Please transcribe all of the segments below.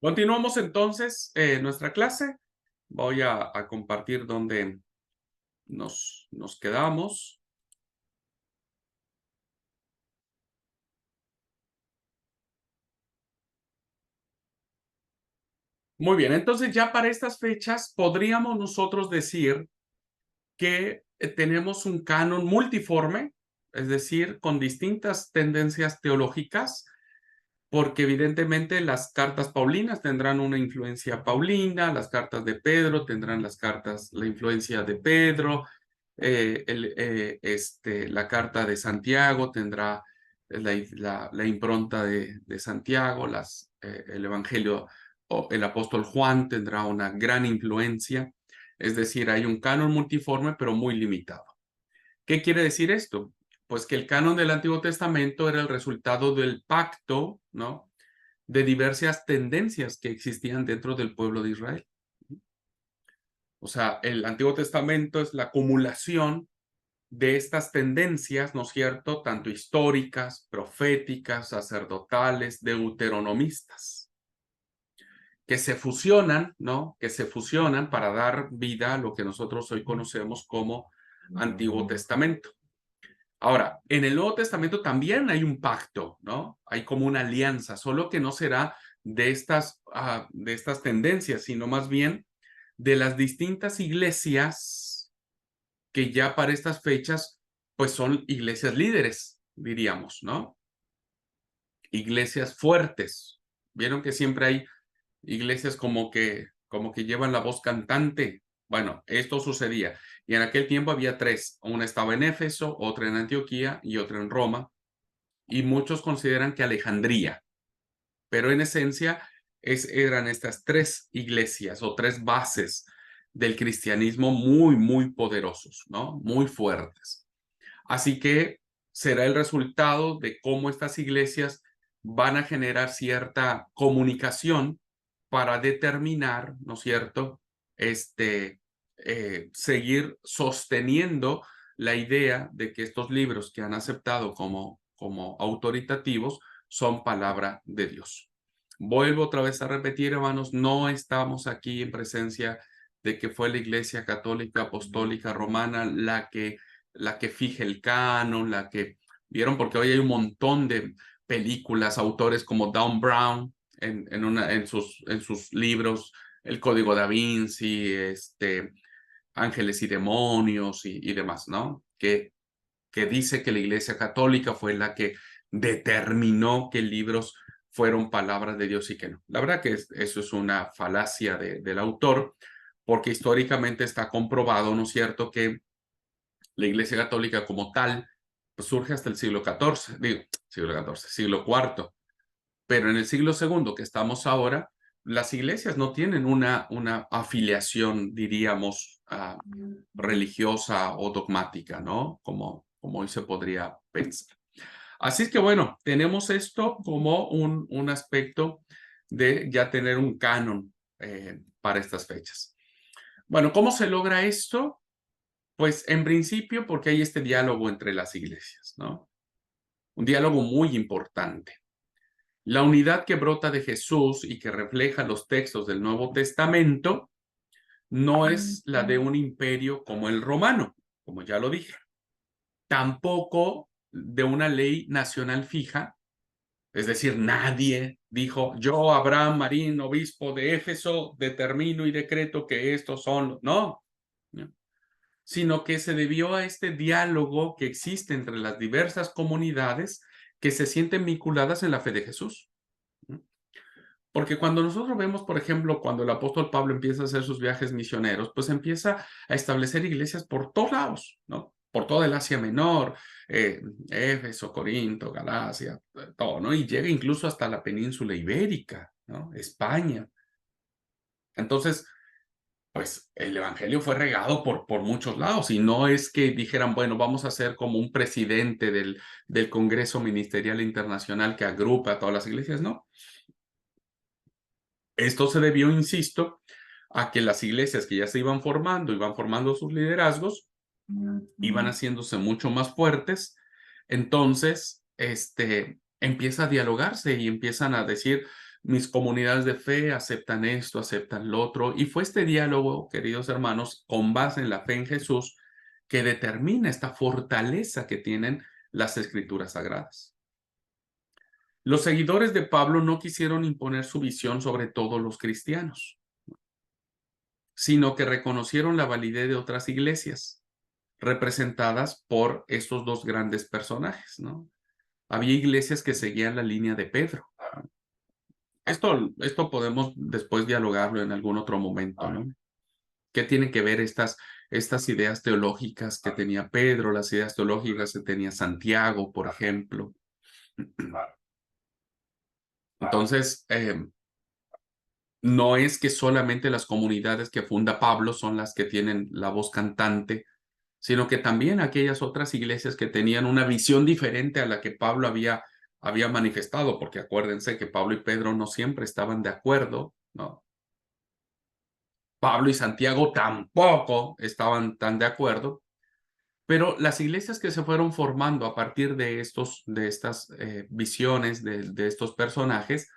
Continuamos entonces nuestra clase. Voy a compartir donde nos quedamos. Muy bien, entonces ya para estas fechas podríamos nosotros decir que tenemos un canon multiforme, es decir, con distintas tendencias teológicas, porque evidentemente las cartas paulinas tendrán una influencia paulina, las cartas de Pedro tendrán la influencia de Pedro, la carta de Santiago tendrá la impronta de Santiago, el Evangelio o el apóstol Juan tendrá una gran influencia, es decir, hay un canon multiforme pero muy limitado. ¿Qué quiere decir esto? Pues que el canon del Antiguo Testamento era el resultado del pacto, ¿no?, de diversas tendencias que existían dentro del pueblo de Israel. O sea, el Antiguo Testamento es la acumulación de estas tendencias, ¿no es cierto?, tanto históricas, proféticas, sacerdotales, deuteronomistas, que se fusionan, ¿no?, que se fusionan para dar vida a lo que nosotros hoy conocemos como Antiguo Testamento. Ahora, en el Nuevo Testamento también hay un pacto, ¿no? Hay como una alianza, solo que no será de estas tendencias, sino más bien de las distintas iglesias que ya para estas fechas, pues son iglesias líderes, diríamos, ¿no? Iglesias fuertes. Vieron que siempre hay iglesias como que llevan la voz cantante. Bueno, esto sucedía. Y en aquel tiempo había tres. Una estaba en Éfeso, otra en Antioquía y otra en Roma. Y muchos consideran que Alejandría. Pero en esencia eran estas tres iglesias o tres bases del cristianismo muy, muy poderosos, ¿no? Muy fuertes. Así que será el resultado de cómo estas iglesias van a generar cierta comunicación para determinar, ¿no es cierto?, seguir sosteniendo la idea de que estos libros que han aceptado como autoritativos son palabra de Dios. Vuelvo otra vez a repetir, hermanos, no estamos aquí en presencia de que fue la Iglesia Católica Apostólica Romana la que fije el canon, vieron, porque hoy hay un montón de películas, autores como Dan Brown en sus libros, El Código da Vinci, Ángeles y Demonios y demás, ¿no? Que dice que la Iglesia Católica fue la que determinó qué libros fueron palabras de Dios y que no. La verdad que eso es una falacia del autor, porque históricamente está comprobado, ¿no es cierto?, que la Iglesia Católica como tal pues surge hasta el siglo XIV, siglo IV, pero en el siglo II que estamos ahora, las iglesias no tienen una afiliación, diríamos, religiosa o dogmática, ¿no? Como hoy se podría pensar. Así es que bueno, tenemos esto como un aspecto de ya tener un canon para estas fechas. Bueno, ¿cómo se logra esto? Pues en principio porque hay este diálogo entre las iglesias, ¿no? Un diálogo muy importante. La unidad que brota de Jesús y que refleja los textos del Nuevo Testamento no es la de un imperio como el romano, como ya lo dije. Tampoco de una ley nacional fija, es decir, nadie dijo, yo, Abraham Marín, obispo de Éfeso, determino y decreto que estos son, no, sino que se debió a este diálogo que existe entre las diversas comunidades que se sienten vinculadas en la fe de Jesús. Porque cuando nosotros vemos, por ejemplo, cuando el apóstol Pablo empieza a hacer sus viajes misioneros, pues empieza a establecer iglesias por todos lados, ¿no? Por toda el Asia Menor, Éfeso, Corinto, Galacia, todo, ¿no? Y llega incluso hasta la península ibérica, ¿no? España. Entonces, pues el evangelio fue regado por muchos lados y no es que dijeran, bueno, vamos a ser como un presidente del Congreso Ministerial Internacional que agrupa a todas las iglesias, no. Esto se debió, insisto, a que las iglesias que ya se iban formando sus liderazgos, iban haciéndose mucho más fuertes. Entonces, empieza a dialogarse y empiezan a decir, mis comunidades de fe aceptan esto, aceptan lo otro. Y fue este diálogo, queridos hermanos, con base en la fe en Jesús, que determina esta fortaleza que tienen las escrituras sagradas. Los seguidores de Pablo no quisieron imponer su visión sobre todos los cristianos, sino que reconocieron la validez de otras iglesias, representadas por estos dos grandes personajes, ¿no? Había iglesias que seguían la línea de Pedro. Esto podemos después dialogarlo en algún otro momento, ¿no? ¿Qué tienen que ver estas ideas teológicas que tenía Pedro, las ideas teológicas que tenía Santiago, por ejemplo? Entonces, no es que solamente las comunidades que funda Pablo son las que tienen la voz cantante, sino que también aquellas otras iglesias que tenían una visión diferente a la que Pablo había manifestado, porque acuérdense que Pablo y Pedro no siempre estaban de acuerdo, ¿no? Pablo y Santiago tampoco estaban tan de acuerdo, pero las iglesias que se fueron formando a partir de estas visiones de estos personajes,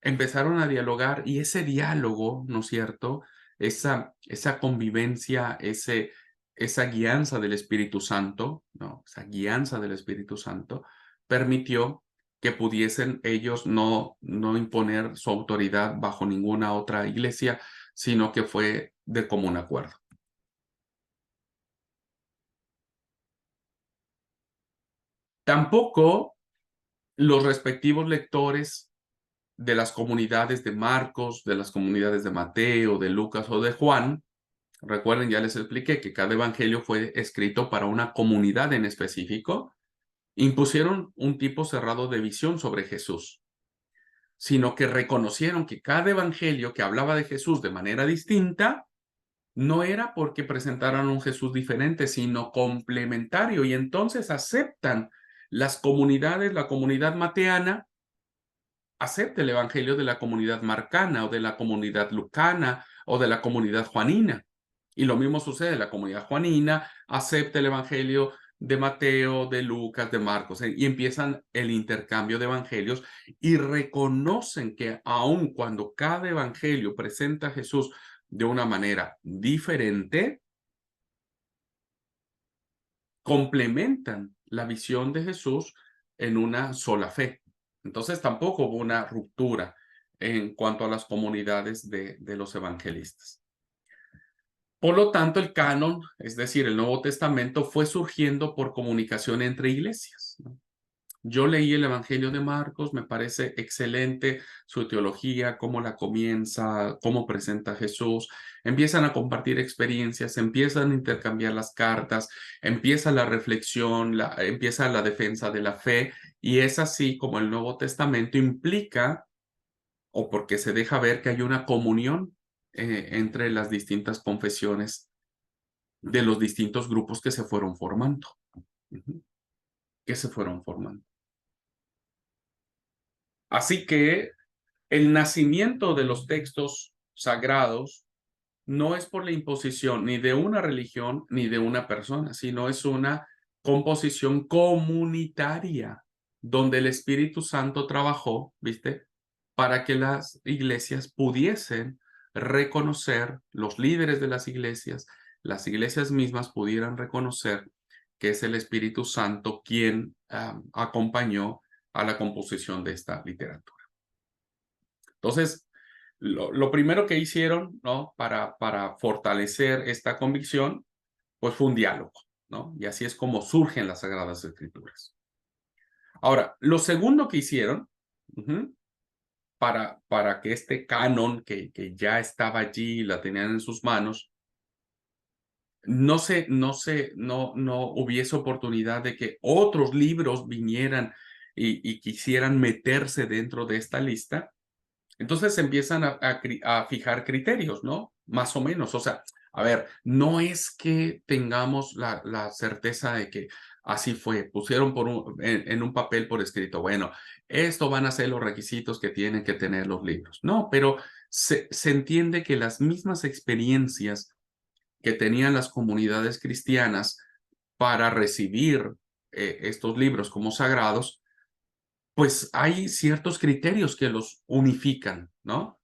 empezaron a dialogar y ese diálogo, ¿no es cierto? Esa convivencia, esa guianza del Espíritu Santo, ¿no? Esa guianza del Espíritu Santo permitió que pudiesen ellos no imponer su autoridad bajo ninguna otra iglesia, sino que fue de común acuerdo. Tampoco los respectivos lectores de las comunidades de Marcos, de las comunidades de Mateo, de Lucas o de Juan, recuerden, ya les expliqué que cada evangelio fue escrito para una comunidad en específico, impusieron un tipo cerrado de visión sobre Jesús, sino que reconocieron que cada evangelio que hablaba de Jesús de manera distinta no era porque presentaran un Jesús diferente, sino complementario, y entonces aceptan las comunidades, la comunidad mateana acepta el evangelio de la comunidad marcana o de la comunidad lucana o de la comunidad juanina. Y lo mismo sucede, la comunidad juanina acepta el evangelio de Mateo, de Lucas, de Marcos, y empiezan el intercambio de evangelios y reconocen que aun cuando cada evangelio presenta a Jesús de una manera diferente, complementan la visión de Jesús en una sola fe. Entonces tampoco hubo una ruptura en cuanto a las comunidades de los evangelistas. Por lo tanto, el canon, es decir, el Nuevo Testamento, fue surgiendo por comunicación entre iglesias, ¿no? Yo leí el Evangelio de Marcos, me parece excelente su teología, cómo la comienza, cómo presenta a Jesús. Empiezan a compartir experiencias, empiezan a intercambiar las cartas, empieza la reflexión, empieza la defensa de la fe, y es así como el Nuevo Testamento implica, o porque se deja ver que hay una comunión entre las distintas confesiones de los distintos grupos que se fueron formando. Que se fueron formando. Así que el nacimiento de los textos sagrados no es por la imposición ni de una religión ni de una persona, sino es una composición comunitaria donde el Espíritu Santo trabajó, ¿viste? Para que las iglesias pudiesen reconocer, los líderes de las iglesias mismas pudieran reconocer que es el Espíritu Santo quien acompañó a la composición de esta literatura. Entonces, lo primero que hicieron, ¿no? Para fortalecer esta convicción, pues fue un diálogo, ¿no? Y así es como surgen las Sagradas Escrituras. Ahora, lo segundo que hicieron, para que este canon que ya estaba allí, la tenían en sus manos, no hubiese oportunidad de que otros libros vinieran y quisieran meterse dentro de esta lista. Entonces se empiezan a fijar criterios, ¿no? Más o menos. O sea, a ver, no es que tengamos la certeza de que así fue. Pusieron en un papel por escrito, bueno, esto van a ser los requisitos que tienen que tener los libros. No, pero se entiende que las mismas experiencias que tenían las comunidades cristianas para recibir estos libros como sagrados, pues hay ciertos criterios que los unifican, ¿no?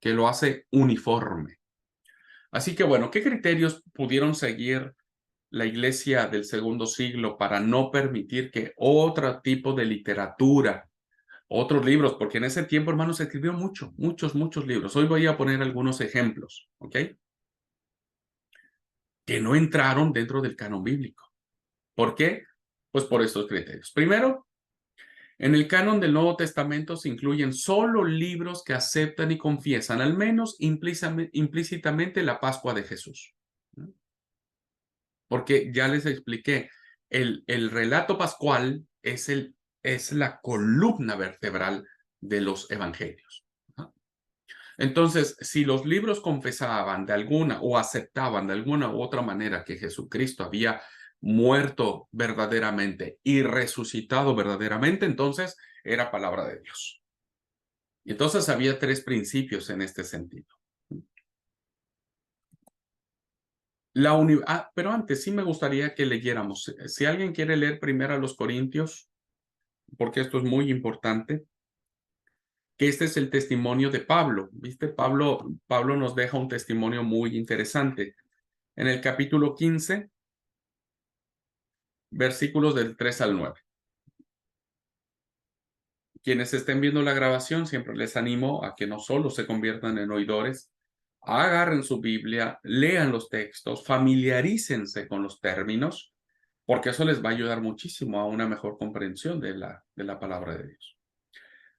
Que lo hace uniforme. Así que bueno, ¿qué criterios pudieron seguir la iglesia del segundo siglo para no permitir que otro tipo de literatura, otros libros, porque en ese tiempo, hermanos, se escribió muchos libros. Hoy voy a poner algunos ejemplos, ¿ok? Que no entraron dentro del canon bíblico. ¿Por qué? Pues por estos criterios. Primero, en el canon del Nuevo Testamento se incluyen solo libros que aceptan y confiesan, al menos implícitamente, la Pascua de Jesús. Porque ya les expliqué, el relato pascual es la columna vertebral de los evangelios. Entonces, si los libros confesaban de alguna o aceptaban de alguna u otra manera que Jesucristo había muerto verdaderamente y resucitado verdaderamente, entonces era palabra de Dios. Y entonces había tres principios en este sentido. Pero antes sí me gustaría que leyéramos. Si alguien quiere leer primero a los Corintios, porque esto es muy importante, que este es el testimonio de Pablo. ¿Viste? Pablo nos deja un testimonio muy interesante. En el capítulo 15, versículos del 3 al 9. Quienes estén viendo la grabación, siempre les animo a que no solo se conviertan en oidores, agarren su Biblia, lean los textos, familiarícense con los términos, porque eso les va a ayudar muchísimo a una mejor comprensión de la palabra de Dios.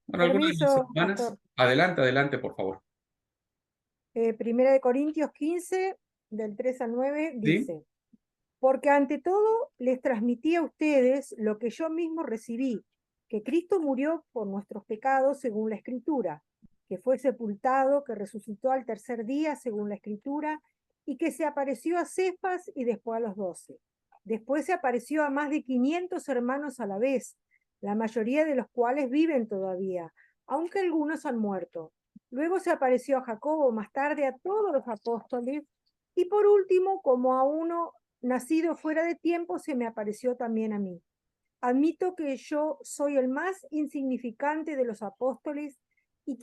Bueno, algunas de las Permiso, hermanas, pastor. adelante, por favor. Primera de Corintios 15, del 3 al 9, ¿Sí? dice, porque ante todo les transmití a ustedes lo que yo mismo recibí, que Cristo murió por nuestros pecados según la Escritura, que fue sepultado, que resucitó al tercer día según la Escritura, y que se apareció a Cefas y después a los 12. Después se apareció a más de 500 hermanos a la vez, la mayoría de los cuales viven todavía, aunque algunos han muerto. Luego se apareció a Jacobo, más tarde a todos los apóstoles, y por último, como a uno nacido fuera de tiempo, se me apareció también a mí. Admito que yo soy el más insignificante de los apóstoles y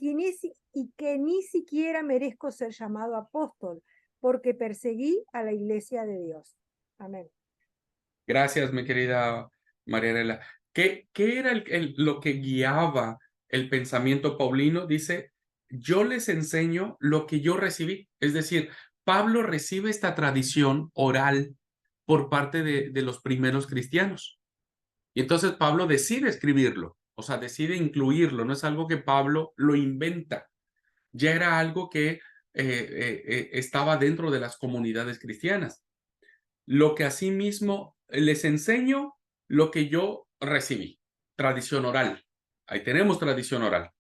que ni siquiera merezco ser llamado apóstol, porque perseguí a la iglesia de Dios. Amén. Gracias, mi querida Marianela. ¿Qué era lo que guiaba el pensamiento paulino? Dice, yo les enseño lo que yo recibí. Es decir, Pablo recibe esta tradición oral por parte de los primeros cristianos. Y entonces Pablo decide escribirlo, o sea, decide incluirlo. No es algo que Pablo lo inventa. Ya era algo que estaba dentro de las comunidades cristianas. Lo que asimismo les enseño, lo que yo recibí. Tradición oral. Ahí tenemos tradición oral.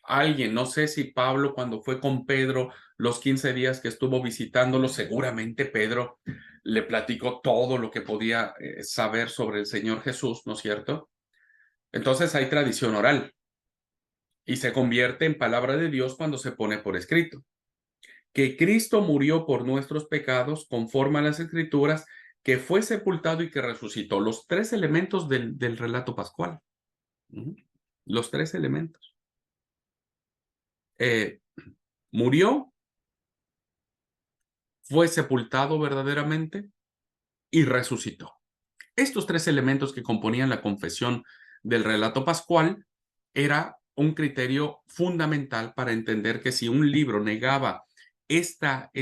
Alguien, no sé si Pablo cuando fue con Pedro los 15 días que estuvo visitándolo, seguramente Pedro le platicó todo lo que podía saber sobre el Señor Jesús, ¿no es cierto? Entonces hay tradición oral y se convierte en palabra de Dios cuando se pone por escrito. Que Cristo murió por nuestros pecados conforme a las Escrituras, que fue sepultado y que resucitó. Los tres elementos del relato pascual. Los tres elementos. Eh, murió, fue sepultado verdaderamente y resucitó. Estos tres elementos que componían la confesión del relato pascual era un criterio fundamental para entender que si un libro negaba esta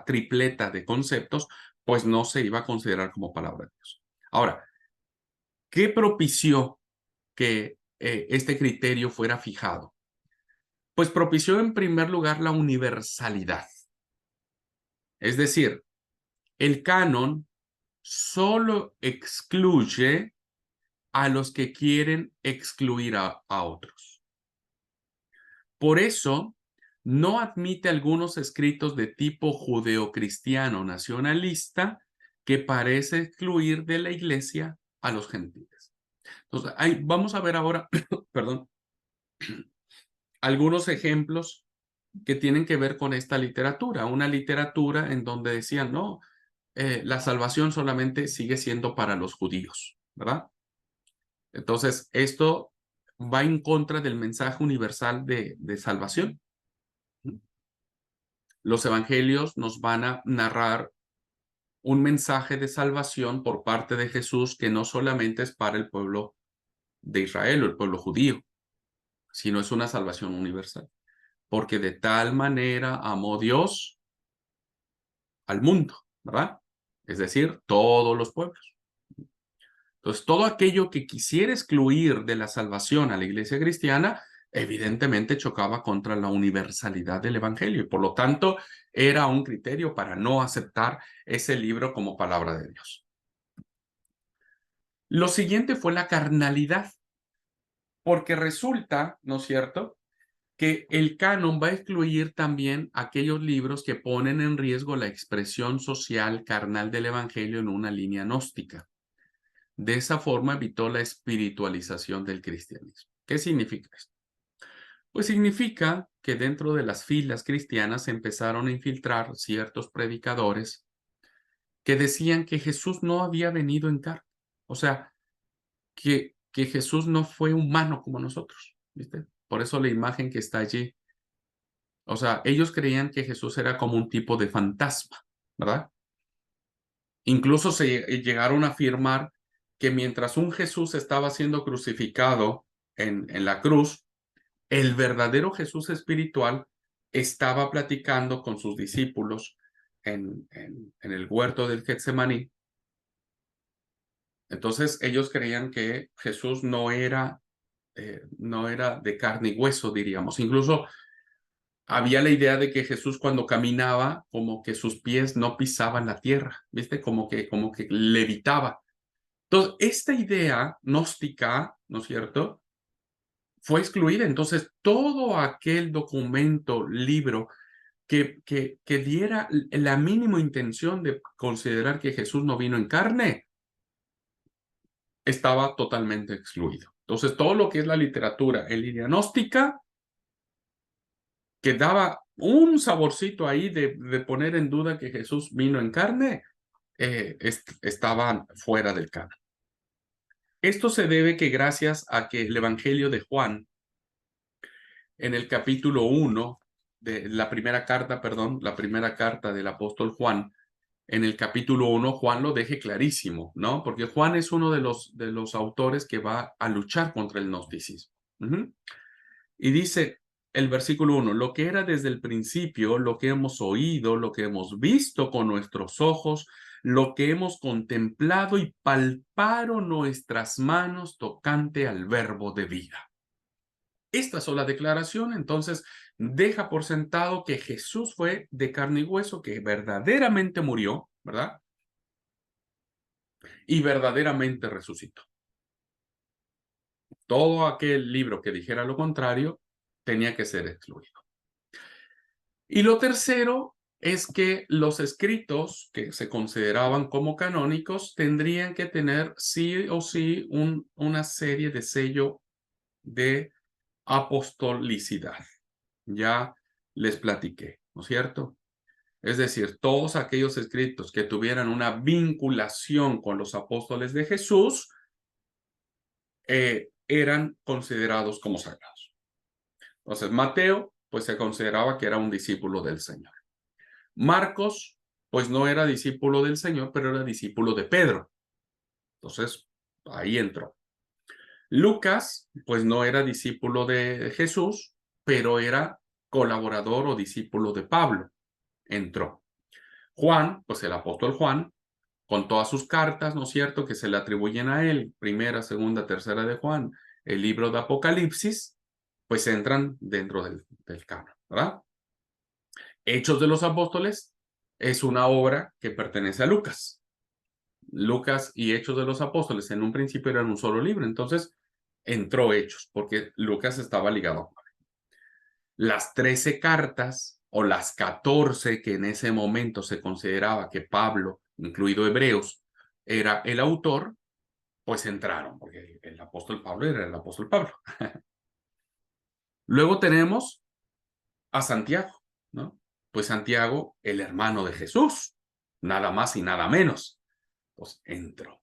tripleta de conceptos, pues no se iba a considerar como palabra de Dios. Ahora, ¿qué propició que este criterio fuera fijado? Pues propició en primer lugar la universalidad. Es decir, el canon solo excluye a los que quieren excluir a otros. Por eso, no admite algunos escritos de tipo judeocristiano nacionalista que parece excluir de la iglesia a los gentiles. Entonces, vamos a ver ahora, perdón, algunos ejemplos que tienen que ver con esta literatura, una literatura en donde decían, no, la salvación solamente sigue siendo para los judíos, ¿verdad? Entonces, esto va en contra del mensaje universal de salvación. Los evangelios nos van a narrar un mensaje de salvación por parte de Jesús que no solamente es para el pueblo de Israel o el pueblo judío, sino es una salvación universal. Porque de tal manera amó Dios al mundo, ¿verdad? Es decir, todos los pueblos. Entonces, todo aquello que quisiera excluir de la salvación a la iglesia cristiana, evidentemente chocaba contra la universalidad del evangelio y por lo tanto era un criterio para no aceptar ese libro como palabra de Dios. Lo siguiente fue la carnalidad, porque resulta, ¿no es cierto?, que el canon va a excluir también aquellos libros que ponen en riesgo la expresión social carnal del evangelio en una línea gnóstica. De esa forma evitó la espiritualización del cristianismo. ¿Qué significa esto? Pues significa que dentro de las filas cristianas se empezaron a infiltrar ciertos predicadores que decían que Jesús no había venido en carne. O sea, que Jesús no fue humano como nosotros, ¿viste? Por eso la imagen que está allí. O sea, ellos creían que Jesús era como un tipo de fantasma, ¿verdad? Incluso se llegaron a afirmar que mientras un Jesús estaba siendo crucificado en la cruz, el verdadero Jesús espiritual estaba platicando con sus discípulos en el huerto del Getsemaní. Entonces ellos creían que Jesús no era de carne y hueso, diríamos. Incluso había la idea de que Jesús cuando caminaba, como que sus pies no pisaban la tierra, ¿viste? Como que levitaba. Entonces, esta idea gnóstica, ¿no es cierto?, fue excluida. Entonces, todo aquel documento, libro, que diera la mínima intención de considerar que Jesús no vino en carne, estaba totalmente excluido. Entonces, todo lo que es la literatura en línea gnóstica, que daba un saborcito ahí de poner en duda que Jesús vino en carne, estaban fuera del canon. Esto se debe que gracias a que el Evangelio de Juan, en el capítulo 1 de la primera carta, la primera carta del apóstol Juan, en el capítulo 1, Juan lo deje clarísimo, ¿no? Porque Juan es uno de los autores que va a luchar contra el gnosticismo. Y dice el versículo 1, lo que era desde el principio, lo que hemos oído, lo que hemos visto con nuestros ojos, lo que hemos contemplado y palparon nuestras manos tocante al verbo de vida. Esta sola declaración, entonces, deja por sentado que Jesús fue de carne y hueso, que verdaderamente murió, ¿verdad? Y verdaderamente resucitó. Todo aquel libro que dijera lo contrario tenía que ser excluido. Y lo tercero es que los escritos que se consideraban como canónicos tendrían que tener sí o sí una serie de sello de apostolicidad. Ya les platiqué, ¿no es cierto? Es decir, todos aquellos escritos que tuvieran una vinculación con los apóstoles de Jesús eran considerados como sagrados. Entonces, Mateo, pues se consideraba que era un discípulo del Señor. Marcos, pues no era discípulo del Señor, pero era discípulo de Pedro. Entonces, ahí entró. Lucas, pues no era discípulo de Jesús, pero era colaborador o discípulo de Pablo. Entró. Juan, pues el apóstol Juan, con todas sus cartas, ¿no es cierto?, que se le atribuyen a él, primera, segunda, tercera de Juan, el libro de Apocalipsis, pues entran dentro del canon, ¿verdad? Hechos de los Apóstoles es una obra que pertenece a Lucas. Lucas y Hechos de los Apóstoles en un principio eran un solo libro, entonces entró Hechos, porque Lucas estaba ligado a Juan. Las 13 cartas o las 14 que en ese momento se consideraba que Pablo, incluido Hebreos, era el autor, pues entraron, porque el apóstol Pablo era el apóstol Pablo. Luego tenemos a Santiago, ¿no? Pues Santiago, el hermano de Jesús, nada más y nada menos. Pues entró.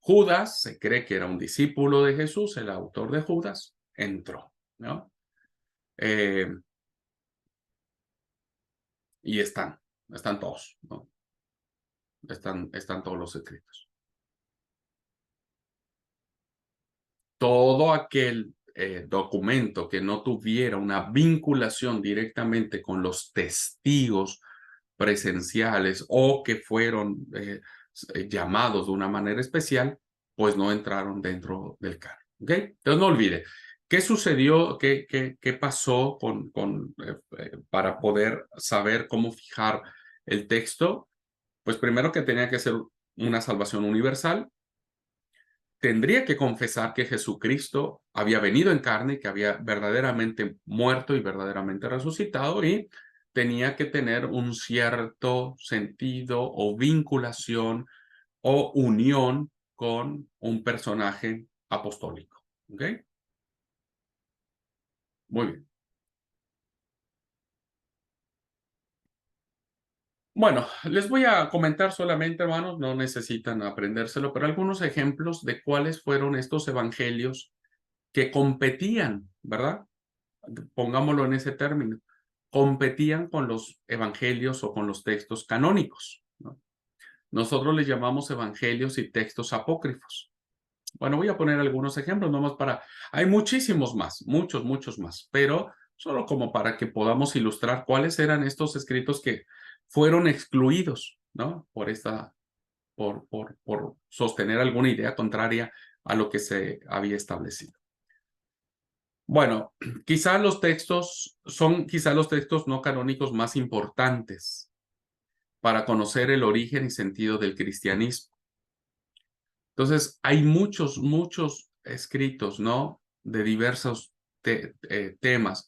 Judas, se cree que era un discípulo de Jesús, el autor de Judas, entró, ¿no? Y están todos, ¿no? Están todos los escritos. Todo aquel documento que no tuviera una vinculación directamente con los testigos presenciales o que fueron llamados de una manera especial, pues no entraron dentro del canon. ¿Ok? Entonces no olvide, ¿qué sucedió? ¿Qué pasó para poder saber cómo fijar el texto? Pues primero que tenía que ser una salvación universal. Tendría que confesar que Jesucristo había venido en carne, que había verdaderamente muerto y verdaderamente resucitado, y tenía que tener un cierto sentido o vinculación o unión con un personaje apostólico. ¿Ok? Muy bien. Bueno, les voy a comentar solamente, hermanos, no necesitan aprendérselo, pero algunos ejemplos de cuáles fueron estos evangelios que competían, ¿verdad? Pongámoslo en ese término, competían con los evangelios o con los textos canónicos, ¿no? Nosotros les llamamos evangelios y textos apócrifos. Bueno, voy a poner algunos ejemplos, nomás para... Hay muchísimos más, muchos más, pero solo como para que podamos ilustrar cuáles eran estos escritos que fueron excluidos, ¿no? Por sostener alguna idea contraria a lo que se había establecido. Bueno, quizá los textos no canónicos más importantes para conocer el origen y sentido del cristianismo. Entonces, hay muchos escritos, ¿no? De diversos temas,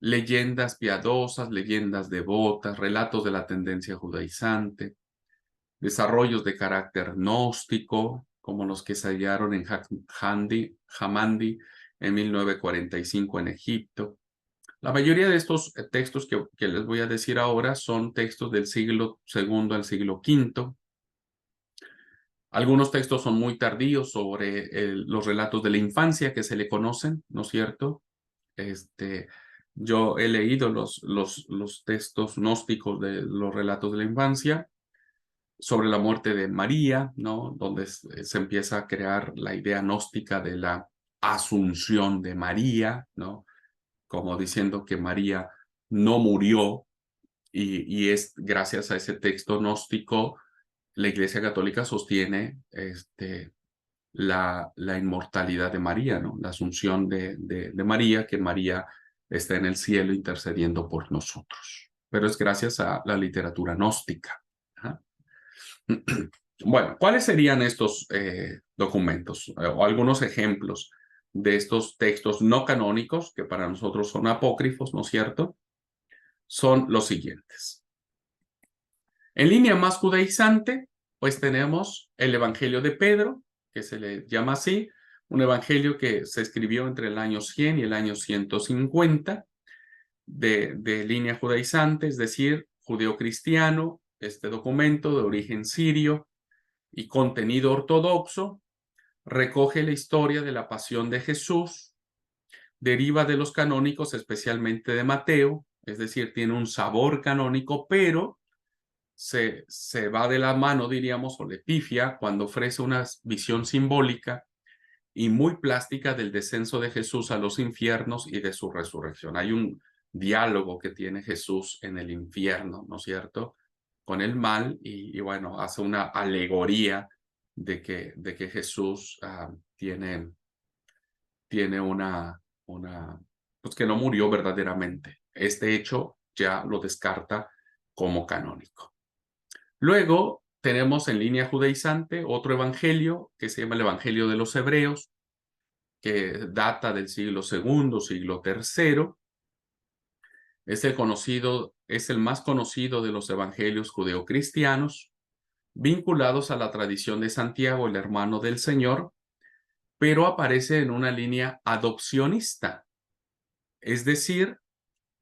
leyendas piadosas, leyendas devotas, relatos de la tendencia judaizante, desarrollos de carácter gnóstico, como los que se hallaron en Hamandi en 1945 en Egipto. La mayoría de estos textos que les voy a decir ahora son textos del siglo II al siglo V. Algunos textos son muy tardíos sobre los relatos de la infancia que se le conocen, ¿no es cierto? Yo he leído los textos gnósticos de los relatos de la infancia sobre la muerte de María, ¿no? Donde se empieza a crear la idea gnóstica de la asunción de María, ¿no? Como diciendo que María no murió y es gracias a ese texto gnóstico la Iglesia Católica sostiene la inmortalidad de María, ¿no? La asunción de María, que María está en el cielo intercediendo por nosotros. Pero es gracias a la literatura gnóstica. Ajá. Bueno, ¿cuáles serían estos documentos o algunos ejemplos de estos textos no canónicos que para nosotros son apócrifos, ¿no es cierto? Son los siguientes. En línea más judaizante, pues tenemos el Evangelio de Pedro, que se le llama así, un evangelio que se escribió entre el año 100 y el año 150 de línea judaizante, es decir, judeo-cristiano, este documento de origen sirio y contenido ortodoxo, recoge la historia de la pasión de Jesús, deriva de los canónicos, especialmente de Mateo, es decir, tiene un sabor canónico, pero se va de la mano, diríamos, o le pifia cuando ofrece una visión simbólica y muy plástica del descenso de Jesús a los infiernos y de su resurrección. Hay un diálogo que tiene Jesús en el infierno, ¿no es cierto?, con el mal y bueno, hace una alegoría de que Jesús tiene pues que no murió verdaderamente. Este hecho ya lo descarta como canónico. Luego tenemos en línea judaizante otro evangelio que se llama el Evangelio de los Hebreos, que data del siglo II, siglo III. Es el más conocido de los evangelios judeocristianos, vinculados a la tradición de Santiago, el hermano del Señor, pero aparece en una línea adopcionista. Es decir,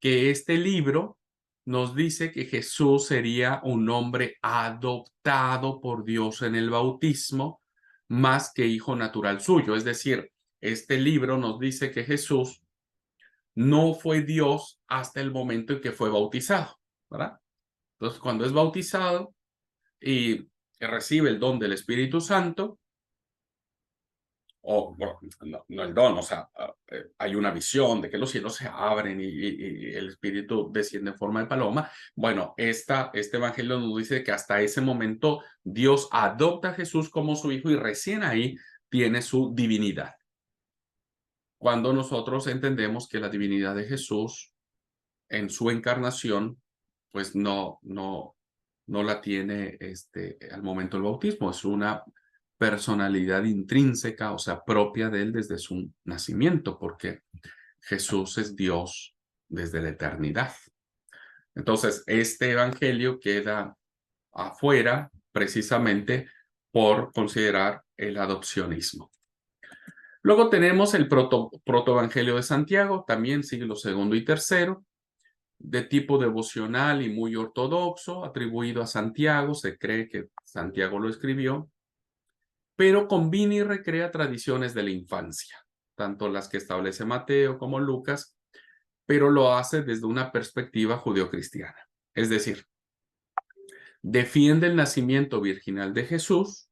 que este libro nos dice que Jesús sería un hombre adoptado por Dios en el bautismo, más que hijo natural suyo. Es decir, este libro nos dice que Jesús no fue Dios hasta el momento en que fue bautizado, ¿verdad? Entonces, cuando es bautizado y recibe el don del Espíritu Santo, o bueno, no el don, o sea, hay una visión de que los cielos se abren y el Espíritu desciende en forma de paloma. Bueno, este evangelio nos dice que hasta ese momento Dios adopta a Jesús como su hijo y recién ahí tiene su divinidad. Cuando nosotros entendemos que la divinidad de Jesús en su encarnación, pues no la tiene al momento del bautismo, es una personalidad intrínseca, o sea, propia de él desde su nacimiento, porque Jesús es Dios desde la eternidad. Entonces, este evangelio queda afuera precisamente por considerar el adopcionismo. Luego tenemos el protoevangelio de Santiago, también siglo segundo y tercero, de tipo devocional y muy ortodoxo, atribuido a Santiago, se cree que Santiago lo escribió, pero combina y recrea tradiciones de la infancia, tanto las que establece Mateo como Lucas, pero lo hace desde una perspectiva judeocristiana. Es decir, defiende el nacimiento virginal de Jesús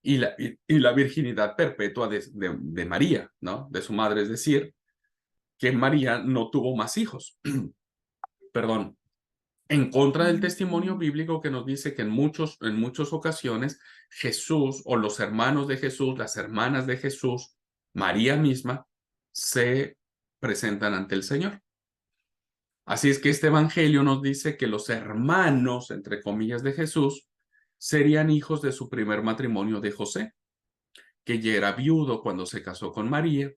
y la virginidad perpetua de María, ¿no? De su madre, es decir, que María no tuvo más hijos. Perdón, en contra del testimonio bíblico que nos dice que en muchas ocasiones Jesús o los hermanos de Jesús, las hermanas de Jesús, María misma, se presentan ante el Señor. Así es que este evangelio nos dice que los hermanos, entre comillas, de Jesús, serían hijos de su primer matrimonio de José, que ya era viudo cuando se casó con María.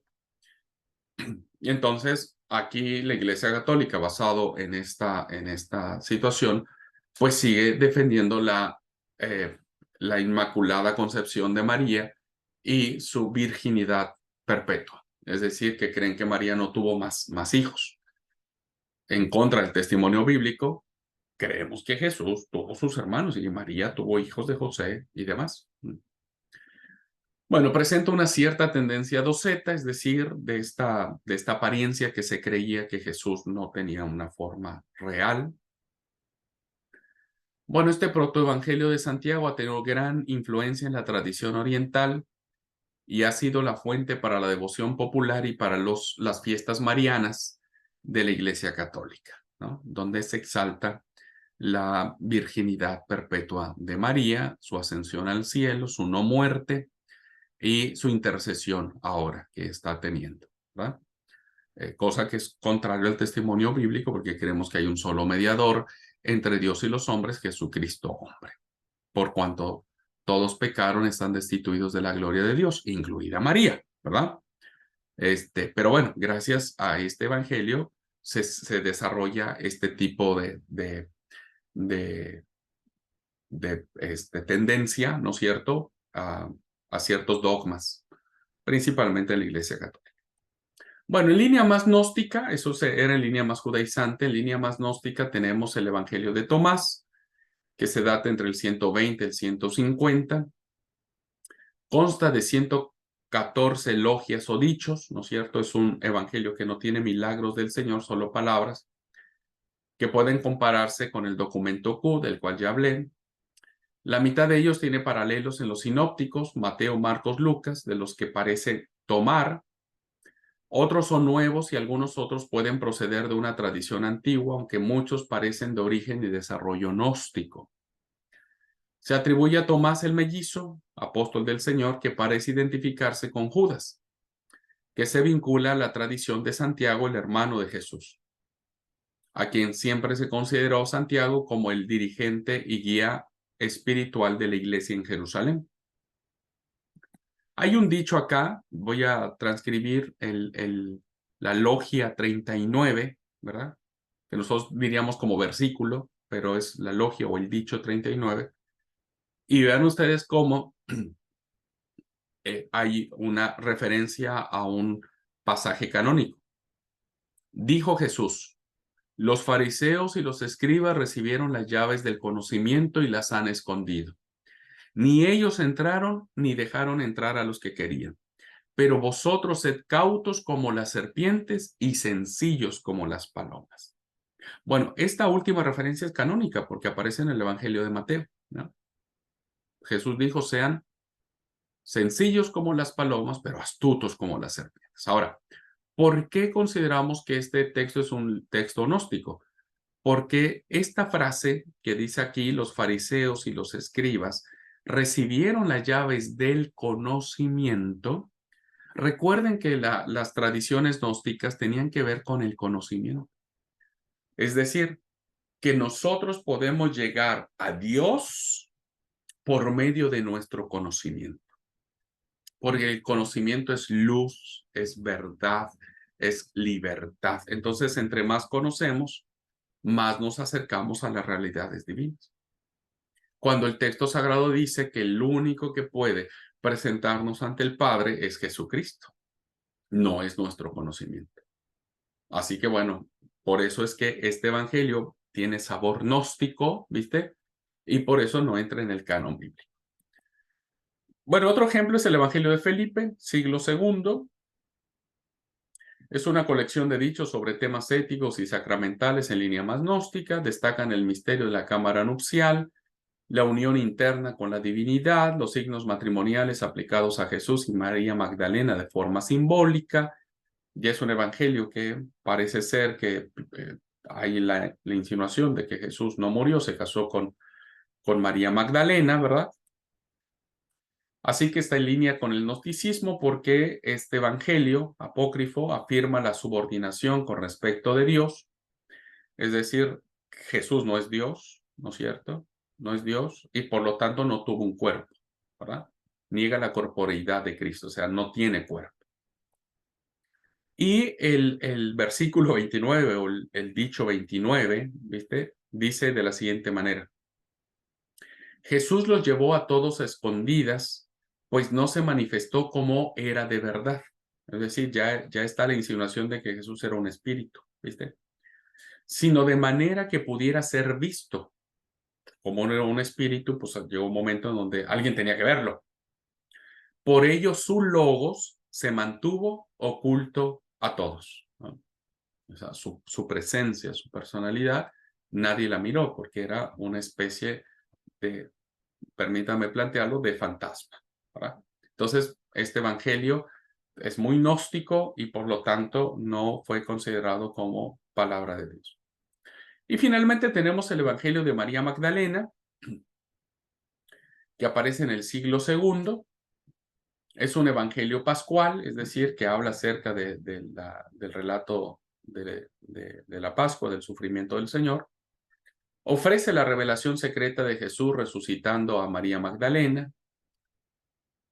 Y entonces aquí la Iglesia Católica, basado en esta situación, pues sigue defendiendo la Inmaculada Concepción de María y su virginidad perpetua. Es decir, que creen que María no tuvo más hijos. En contra del testimonio bíblico, creemos que Jesús tuvo sus hermanos y María tuvo hijos de José y demás. Bueno, presenta una cierta tendencia doceta, es decir, de esta apariencia que se creía que Jesús no tenía una forma real. Bueno, este protoevangelio de Santiago ha tenido gran influencia en la tradición oriental y ha sido la fuente para la devoción popular y para las fiestas marianas de la Iglesia Católica, ¿no? Donde se exalta la virginidad perpetua de María, su ascensión al cielo, su no muerte y su intercesión ahora que está teniendo, ¿verdad? Cosa que es contrario al testimonio bíblico porque creemos que hay un solo mediador entre Dios y los hombres, Jesucristo hombre. Por cuanto todos pecaron, están destituidos de la gloria de Dios, incluida María, ¿verdad? Pero bueno, gracias a este evangelio se desarrolla este tipo de tendencia, ¿no es cierto?, a ciertos dogmas, principalmente en la Iglesia Católica. Bueno, en línea más gnóstica, era en línea más judaizante, en línea más gnóstica tenemos el Evangelio de Tomás, que se data entre el 120 y el 150. Consta de 114 logias o dichos, ¿no es cierto? Es un evangelio que no tiene milagros del Señor, solo palabras, que pueden compararse con el documento Q, del cual ya hablé. La mitad de ellos tiene paralelos en los sinópticos, Mateo, Marcos, Lucas, de los que parece tomar. Otros son nuevos y algunos otros pueden proceder de una tradición antigua, aunque muchos parecen de origen y desarrollo gnóstico. Se atribuye a Tomás el mellizo, apóstol del Señor, que parece identificarse con Judas, que se vincula a la tradición de Santiago, el hermano de Jesús, a quien siempre se consideró Santiago como el dirigente y guía espiritual de la iglesia en Jerusalén. Hay un dicho acá, voy a transcribir la logia 39, ¿verdad? Que nosotros diríamos como versículo, pero es la logia o el dicho 39. Y vean ustedes cómo hay una referencia a un pasaje canónico. Dijo Jesús: los fariseos y los escribas recibieron las llaves del conocimiento y las han escondido. Ni ellos entraron, ni dejaron entrar a los que querían. Pero vosotros sed cautos como las serpientes y sencillos como las palomas. Bueno, esta última referencia es canónica porque aparece en el Evangelio de Mateo, ¿no? Jesús dijo, sean sencillos como las palomas, pero astutos como las serpientes. Ahora, ¿por qué consideramos que este texto es un texto gnóstico? Porque esta frase que dice aquí, los fariseos y los escribas recibieron las llaves del conocimiento. Recuerden que las tradiciones gnósticas tenían que ver con el conocimiento. Es decir, que nosotros podemos llegar a Dios por medio de nuestro conocimiento. Porque el conocimiento es luz, es verdad, es libertad. Entonces, entre más conocemos, más nos acercamos a las realidades divinas. Cuando el texto sagrado dice que el único que puede presentarnos ante el Padre es Jesucristo, no es nuestro conocimiento. Así que bueno, por eso es que este evangelio tiene sabor gnóstico, ¿viste? Y por eso no entra en el canon bíblico. Bueno, otro ejemplo es el Evangelio de Felipe, siglo II. Es una colección de dichos sobre temas éticos y sacramentales en línea más gnóstica. Destacan el misterio de la cámara nupcial, la unión interna con la divinidad, los signos matrimoniales aplicados a Jesús y María Magdalena de forma simbólica. Y es un evangelio que parece ser que hay la insinuación de que Jesús no murió, se casó con María Magdalena, ¿verdad? Así que está en línea con el gnosticismo porque este evangelio apócrifo afirma la subordinación con respecto de Dios, es decir, Jesús no es Dios, ¿no es cierto? No es Dios y por lo tanto no tuvo un cuerpo, ¿verdad? Niega la corporeidad de Cristo, o sea, no tiene cuerpo. Y el versículo 29 o el dicho 29, ¿viste? Dice de la siguiente manera. Jesús los llevó a todos a escondidas, pues no se manifestó como era de verdad. Es decir, ya está la insinuación de que Jesús era un espíritu, ¿viste? Sino de manera que pudiera ser visto. Como no era un espíritu, pues llegó un momento en donde alguien tenía que verlo. Por ello su logos se mantuvo oculto a todos, ¿no? O sea, su presencia, su personalidad, nadie la miró porque era una especie de, permítame plantearlo, de fantasma, ¿verdad? Entonces, este evangelio es muy gnóstico y por lo tanto no fue considerado como palabra de Dios. Y finalmente tenemos el evangelio de María Magdalena, que aparece en el siglo II. Es un evangelio pascual, es decir, que habla acerca del relato de la Pascua, del sufrimiento del Señor. Ofrece la revelación secreta de Jesús resucitando a María Magdalena,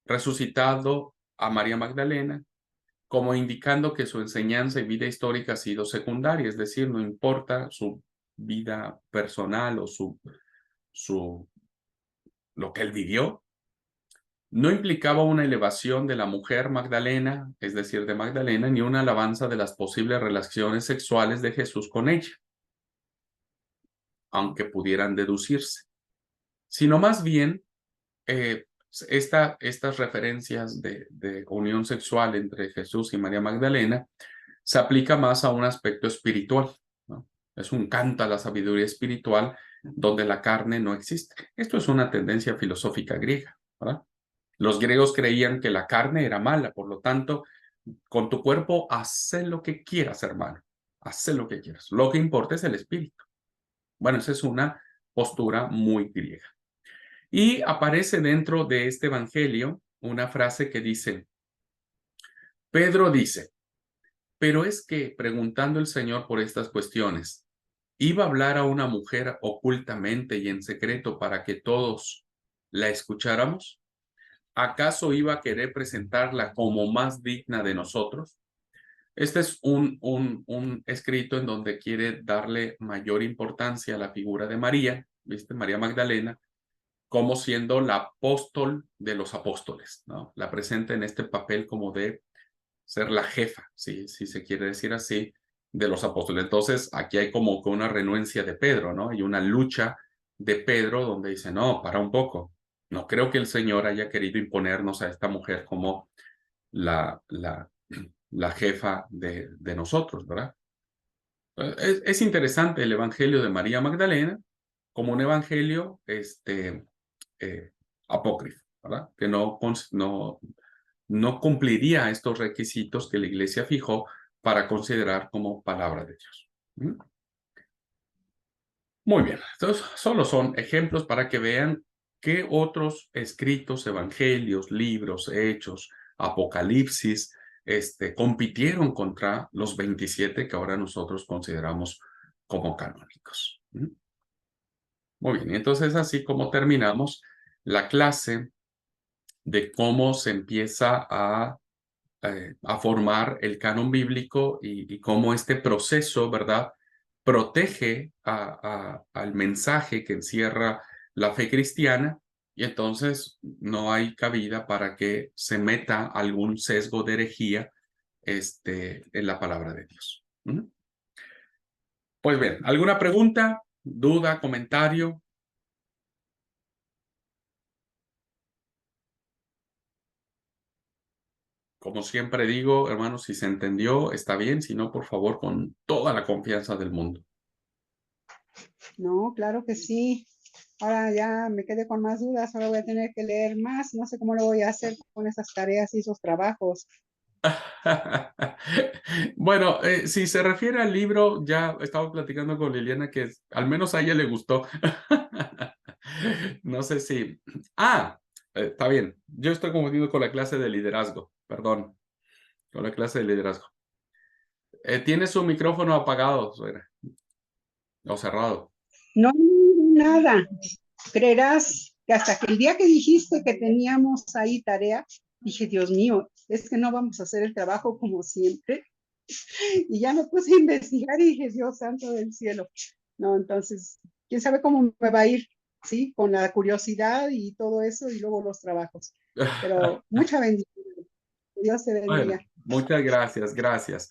resucitado a María Magdalena, como indicando que su enseñanza y vida histórica ha sido secundaria, es decir, no importa su vida personal o lo que él vivió, no implicaba una elevación de la mujer Magdalena, es decir, de Magdalena, ni una alabanza de las posibles relaciones sexuales de Jesús con ella, aunque pudieran deducirse, sino más bien estas referencias de unión sexual entre Jesús y María Magdalena se aplica más a un aspecto espiritual, ¿no? Es un canto a la sabiduría espiritual donde la carne no existe. Esto es una tendencia filosófica griega, ¿verdad? Los griegos creían que la carne era mala, por lo tanto, con tu cuerpo haz lo que quieras, hermano, haz lo que quieras. Lo que importa es el espíritu. Bueno, esa es una postura muy griega. Y aparece dentro de este evangelio una frase que dice, Pedro dice, pero es que, preguntando el Señor por estas cuestiones, ¿iba a hablar a una mujer ocultamente y en secreto para que todos la escucháramos? ¿Acaso iba a querer presentarla como más digna de nosotros? Este es un escrito en donde quiere darle mayor importancia a la figura de María, ¿viste? María Magdalena, como siendo la apóstol de los apóstoles, ¿no? La presenta en este papel como de ser la jefa, si se quiere decir así, de los apóstoles. Entonces, aquí hay como que una renuencia de Pedro, ¿no? Y una lucha de Pedro donde dice, no, para un poco. No creo que el Señor haya querido imponernos a esta mujer como la jefa de nosotros, ¿verdad? Es interesante el Evangelio de María Magdalena como un evangelio apócrifo, ¿verdad? Que no cumpliría estos requisitos que la Iglesia fijó para considerar como palabra de Dios. ¿Mm? Muy bien, entonces solo son ejemplos para que vean qué otros escritos, evangelios, libros, hechos, apocalipsis, compitieron contra los 27 que ahora nosotros consideramos como canónicos. ¿Mm? Muy bien, entonces así como terminamos la clase de cómo se empieza a formar el canon bíblico y cómo este proceso, ¿verdad?, protege al mensaje que encierra la fe cristiana, y entonces no hay cabida para que se meta algún sesgo de herejía en la palabra de Dios. ¿Mm? Pues bien, ¿alguna pregunta, duda, comentario? Como siempre digo, hermanos, si se entendió, está bien, si no, por favor, con toda la confianza del mundo. No, claro que sí. Ahora ya me quedé con más dudas, ahora voy a tener que leer más, no sé cómo lo voy a hacer con esas tareas y esos trabajos. Bueno, si se refiere al libro, ya estaba platicando con Liliana que al menos a ella le gustó. No sé si... está bien. Yo estoy confundido con la clase de liderazgo, perdón, con la clase de liderazgo. Tiene su micrófono apagado, suena, o cerrado. No, nada. Creerás que hasta que el día que dijiste que teníamos ahí tarea, dije, Dios mío, es que no vamos a hacer el trabajo como siempre. Y ya me puse a investigar y dije, Dios santo del cielo. No, entonces, quién sabe cómo me va a ir, ¿sí? Con la curiosidad y todo eso y luego los trabajos. Pero mucha bendición. Que Dios te bendiga. Bueno, muchas gracias, gracias.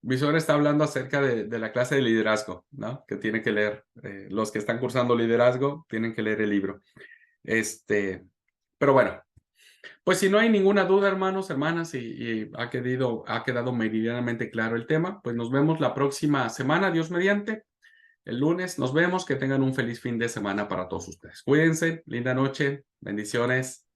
Mi suegra está hablando acerca de la clase de liderazgo, ¿no? Que tiene que leer. Los que están cursando liderazgo tienen que leer el libro. Pero bueno, pues si no hay ninguna duda, hermanos, hermanas, y ha quedado meridianamente claro el tema, pues nos vemos la próxima semana, Dios mediante. El lunes nos vemos. Que tengan un feliz fin de semana para todos ustedes. Cuídense, linda noche, bendiciones.